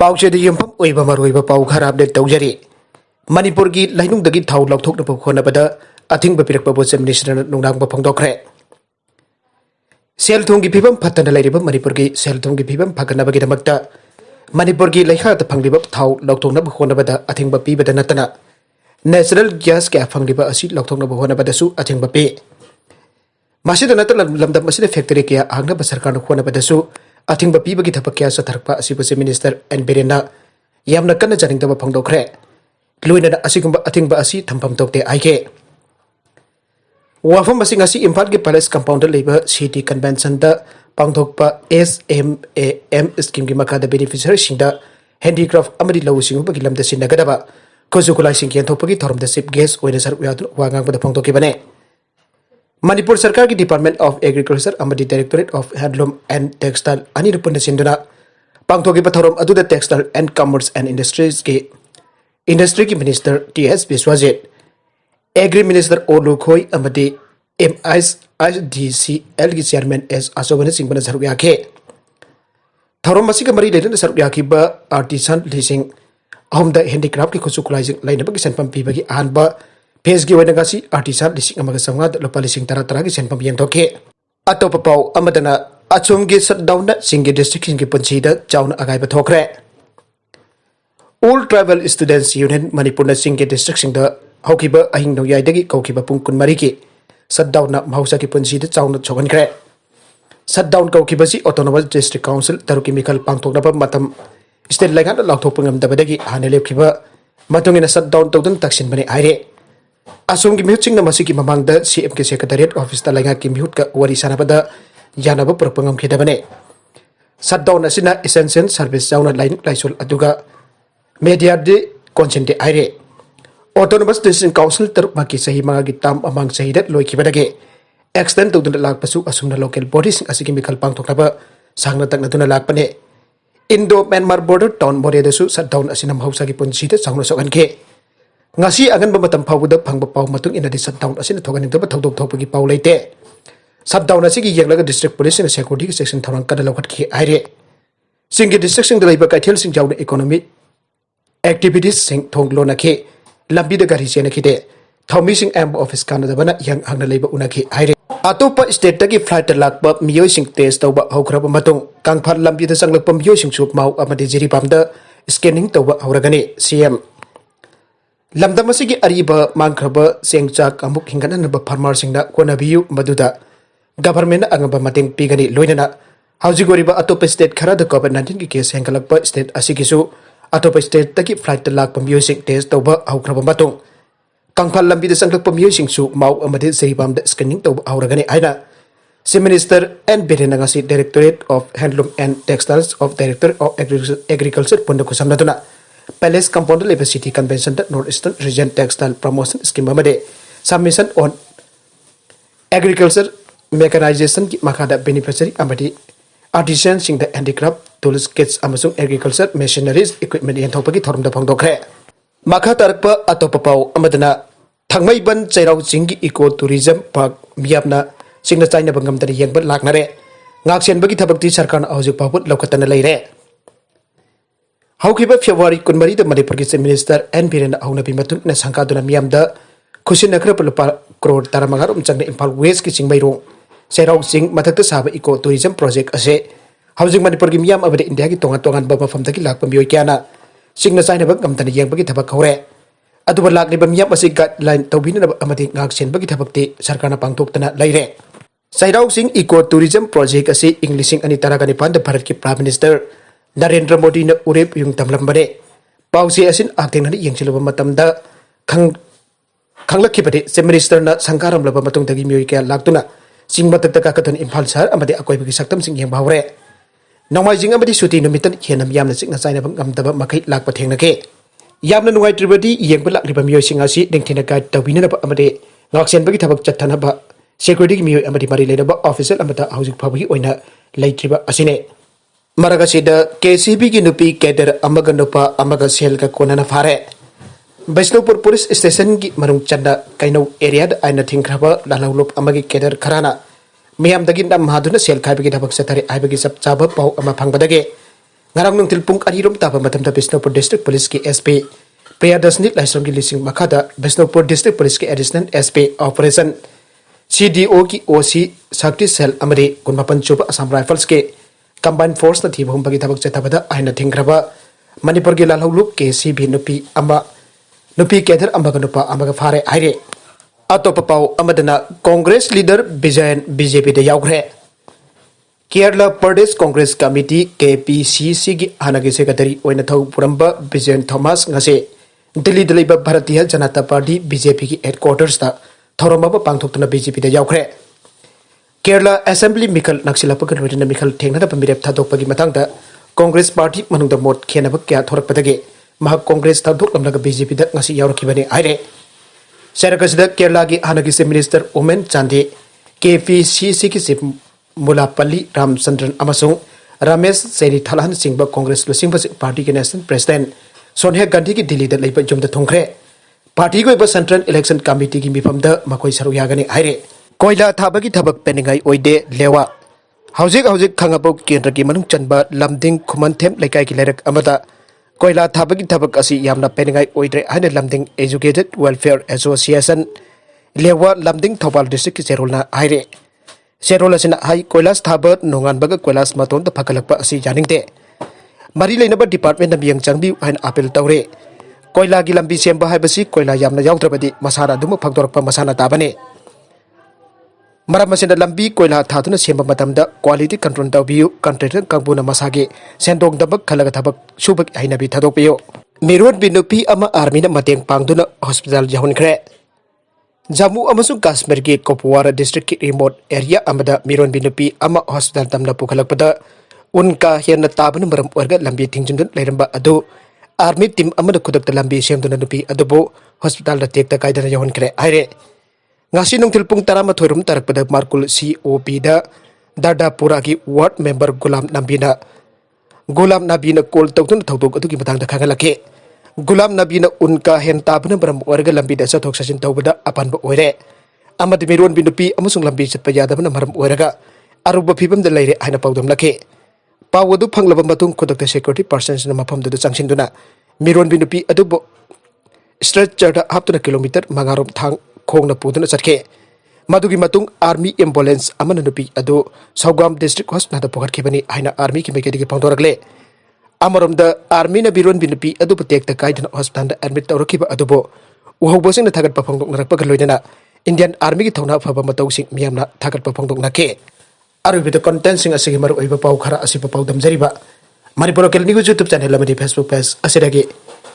पाउचेद युम्फम ओइबा मरोइबा पाउ खरा अपडेट तौजरी मणिपुर की लाइनुंगदगी थाउ लौथोकनब खोनबदा अथिंग पिरकपा चीफ मिनिस्टर नुंगनांग फोंदोखरे सेल थुंगी फिबम फतन लेरिबा मणिपुर की सेल थुंगी फिबम फगनबगिदमक्ता मणिपुर की लैखाद फंगलिबा थाउ लौथोकनब खोनबदा अथिंग पीबदा नतना नेचुरल गैस क्या फंगलिबा असि लौथोकनब खोनबदसु अथिंग पी मासिद नतन लमदम मसिद फैक्टरी क्या आंगनब सरकार खोनबदसु अथिंग पीबगी थबक क्या सथरपा असिबु चीफ मिनिस्टर एन बिरेना यामना कन्न जानिंगदब फोंदोखरे लुइना असिगुंबा अथिंग असि थंफम तोक्ते आइके वाफम मसिंग असि इम्फाल के पैलेस कंपाउंड लेबा सिटी कन्वेंशन दा पांगथोकपा SMAM स्कीम की मखादा बेनिफिशियरी सिंगदा हैंडीक्राफ्ट अमदी लौ सिंगुबगी लमदा सिनगदबा खुजुकुलाई सिंग केंथोकपगी थोरमदा चीफ गेस्ट ओइना सर उयादु वागांगबदा फोंदोकेबने मणिपुर सरकार की डिपार्टमेंट ऑफ एग्रीकल्चर अमदी directorate of handloom and textile अनिरुपुन सिंदुना पांगथोकेबा थोरम अदुदा textile and commerce and industry की minister TS Biswajit agri minister O Lukhoi अमदी MISDCL की चेयरमैन S अशोकन सिंह सरुक याखे थौरम मसिक मरी लेदन सरुक याखिबा आर्टिसन लिसिंग अहमद हैंडीक्राफ्ट की खुसु खुलाइजिंग लाइनबगी सेनपम पीबगी अहनबा फेज की वनगासी आर्टिसन लिसिंग अमगा संगा लुपा लिसिंग तरा की सेनपम यंथोके अतोप पाउ अमदना अचुम की शटडाउन सिंगी डिस्ट्रिक्ट की पंचीदा चाउन अगाइबा थोखरे all tribal students union Manipur सिंगी डिस्ट्रिक्ट हौकिबा अहिंग नौयाइदगी कौकिबा पुंग कुनमरी की शटडाउन महौसा की पंचीदा चाउन छोगनख्रे शटडाउन कौकिबसी ऑटोनोमस डिस्ट्रिक्ट काउंसिल तरुकी मिखल पांगथोकनबा मतम स्टेट लाइगान लाउथोकप ngमदबदगी हाने लेपखिबा मतुंगिना शटडाउन तौदन तक्सिनबने आइरे असोम की मिहुतसिंग मसिकी ममांगदा CM के सेक्रेटरिएट ऑफिस ता लाइगा की मिहुत का वरी सानाबदा यानब पुरपंगम खिदबने शटडाउन असिना एसेंशियल सर्विस जाउना लाइन लाइसोल अदुगा मीडिया दे कॉन्सेंटे आइरे ऑटोनोमस डिस्ट्रिक्ट काउंसिल तरुक माकी सही मंगा की ताम अमांग सही दत लोइखिबदगे एक्सटेंड तौदन लाकपसु असुमना लोकल बॉडीज असिकी मिखल पांगथोकनबा सांगना तकनदुना लाकपने इंडो म्यांमार बॉर्डर टाउन मोरेदसु शटडाउन असिना महौसा की पुंसीदा Chowna सोगनखे ngasi angan ba matam phawda phangba paw matung inadi shutdown asina thoganin toba thodok thokpagi paw leite shutdown asigi yenglaga district police and security section thorang kada lokhat khi aire singi district sing daiba kaithel sing jawna economy activities sing thonglo nakhe lambi da gari chena khide thawmi sing am office kana dabana yang hangna leiba unakhi aire atopa state tagi flight lakpa miyoi sing test tawba haukraba matung kangphar lambi da sanglakpa miyoi sing sup mau amadi jiri pamda scanning tawba hauragani CM लमदम की अरीब मांगख्रब सेंगचाक अमुक हिंगननब farmer सिंगना कोनाबियु मदुदा government अंगब मतेंग पीगनी लोइनना हौजिगोरिबा अतोप स्टेट खराद कोविड-19 की केस हेंगलप स्टेट असिगिसु अतोप स्टेट तकी फ्लाइट लाक मियोसिंग टेस्ट तौब हौख्रब मतुंग कंगफाल लंबी द संगलप मियोसिंगसु माउ अमदे सेहिबाम द स्कैनिंग तौब हौरगनी आइना चीफ मिनिस्टर एन बिरेनगासी directorate of handloom and textiles of director of agriculture पुंड खुसमनदुना पैलेस कंपाउंड लेब city convention north eastern reason textile promotion scheme submission on agriculture mechanisation की मखादा बेनिफिशियरी अमदी आर्टिसन सिंग द हैंडीक्राफ्ट टूल्स किट्स अमसुंग एग्रीकल्चर मशीनरीज इक्विपमेंट यंथोपगी थोरमदा फोंदोखरे मखा तरप अतोप पाउ अमदना थंगमैबन चैराउ चिंगी इको टूरिज्म पार्क मियाबना सिंगना चाइना बंगमदन यंगब लाखनरे ngaksenbagi thabakti sarkar haujuk pawut lokatana leire हौकिबा फेब्रुआरी 12 मणिपुर की चीफ मिनिस्टर एन बिरेन हौनबी मतुन न संकादुना मियामदा खुसिनखरप लुपा करोड़ तरमगारोम चंग इम्फाल वेस्ट की चिंगबैरो चैराउ चिंग मथक्ता साब इको टूरिज्म प्रोजेक्ट असे हौजिक मणिपुर की मियाम अबदे इंडिया की तोंगा तोंगान मफमदगी लाकपा मियोय क्याना सिंगना चाइनब गमतन येंबगी थबक हौरे अदुबा लाकलिबा मियाम असे गाइडलाइन तौबिनब अमदि ngaksenbagi थबकते सरकारना पांगथोक्तना लेरे चैराउ चिंग इको टूरिज्म प्रोजेक्ट असे इंग्लिशिंग अनि तरागनि पांद भारत की प्राइम मिनिस्टर नरेंद्र मोदी ने उरेप युंग तमलंबरे पाउसे असिन आक्तेंगनि यंगचिलबा मतमदा खंगलखिबदे चीफ मिनिस्टर ना संकारमलबा मतुंगदगी मियोय क्या लाक्तुना चिंग मतकता काकथन इम्फाल शहर अमदे अकोइबगी सक्तम सिंग यंग भावरे नौमाइजिंग अमदे सुती नुमितन खेनम यामना चिंगना चाइनबा ngमदबा मखै लाकपा थेंगनके यामना नुंगाइत्रिबदि यंगबा लाक्लिबा मियोय सिंग असि नेंगथिना गाइड तौबिनबा अमदे ngaksenbagi thabak chathanaबा security मियोय अमदे मरि लेनबा ऑफिशियल अमदा हौजिक फाबगी ओइना लेत्रिबा असिने मरगसीदा KCB की नुपी कैडर अमग नुपा अमग सेल का कोनना फारे बैष्णवपुर पुलिस स्टेशन की मरुंग चंदा कैनौ एरिया आइना थिंख्रबा लालौलुप अमगी कैडर खराना मियामदगी नम हादुना सेल खाइबगी थबक सथरे आइबगी सब चाबा पाउ अमा फंगबदगे ngarang nung tilpung anirom tapa matam da Bisnupur District Police ki SP Priyadasni laisong ki lising makada Bisnupur District Police ki Additional SP Operation CDO ki OC Sakti Cell amadi kunmapan chuba Assam Rifles ke Combined Force na thibahum bagi tabak chatabada aina thingraba Manipur ki lalhuluk ke CB nupi kedar ambaga nupa ambaga fare aire atop pau amadana Congress leader Bijayan BJP de yaugre Kerala Pradesh Congress Committee KPCC ki hanagi secretary oina thau puramba Bijayan Thomas ngase Delhi daliba Bharatiya Janata Party BJP ki headquarters ta thoromaba pangthokna BJP da yaukre Kerala Assembly Mikal Naksilapa Kalorina Mikal Tengna Pamirep Thadokpagi Matangda Congress Party manungda mot khenaba kya thorakpadage Mahak Congress Tadok Lamnaga BJP da ngasi yaurakibani aire Serakasida Kerala ki hanagi Minister Omen Chande KPCC ki sip Mulapalli Ramchandran amasung Ramesh Seri Thalan Singba Congress Lusingba Party ki National President Sonia Gandhi ki Delhi da leiba jumda thongkre Party ko iba Central Election Committee ki mifamda makoi saru yagani aire Koila thabagi thabak peningai oide lewa Haujik khangapau kendra ki manung chanba lamding khumanthem lekai ki lerak amada Koila thabagi thabak asi yamna peningai oidre hane lamding Educated Welfare Association lewa lamding Thopal District ki serolna aire Serola sina hai koilas thabat nongan baga koilas maton da phakalakpa asi janingte mari leinaba department na biyang changbi hain apel tawre koila gi lambi semba haibasi koila yamna yawdrabadi masara dum phagdorakpa masana tabane maram masina lambi koila thatuna semba matamda quality control tawbiu contractor kangbuna masage sendong dabak khalaga thabak subak hainabi thadokpiyo mirod binupi ama army na mateng pangduna hospital jahunkhre Jammu amasung Kashmir ki Kupwara district ki remote area amada miron binupi ama hospital tamna pukhalakpada unka hiana tabana maram warga lambi thingjun leiramba adu army team amada khudak lambi semduna nupi adubo hospital da tekta kaidana yahon kre aire ngasi nung tilpung tarama thoirum tarakpada markul COP da Dadapura ki ward member Gulam Nabina kol tawtun thawdok adu ki matang da khangalake Gulam Nabina unka henta bana baram warga lambi da sathok sasin tawbada apanba oire amadi miron binupi amusung lambi chatpa yadabana maram oiraga aruba phibam da leire haina pawdam lake pawadu phanglaba matung khudak da security persons na mafam da changsinduna miron binupi adubo stretcher da haptuna kilometer mangarom thang khongna puduna chatke madugi matung army ambulance amana nupi adu Saugam district hospital da pokhat khibani haina army ki mekedi ki pangdoragle Amarom da army na biron binupi adu patek ta kaidana hospital da admit tawrakiba adubo uhobosing na thagat paphongdok narakpa galoidana Indian Army ki thawna phaba matau sing miyamna thagat paphongdok nake arubida content sing asigi maru oiba pau khara asiba pau damjariba Manipur Local News YouTube channel amadi Facebook page asidagi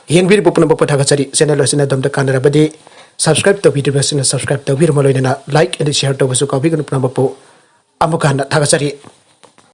yengbir popna bapa thagachari channel asina damda kanarabadi subscribe to video basina subscribe to bir maloidana like and share to basu kabi gun puna bapu amukana thagachari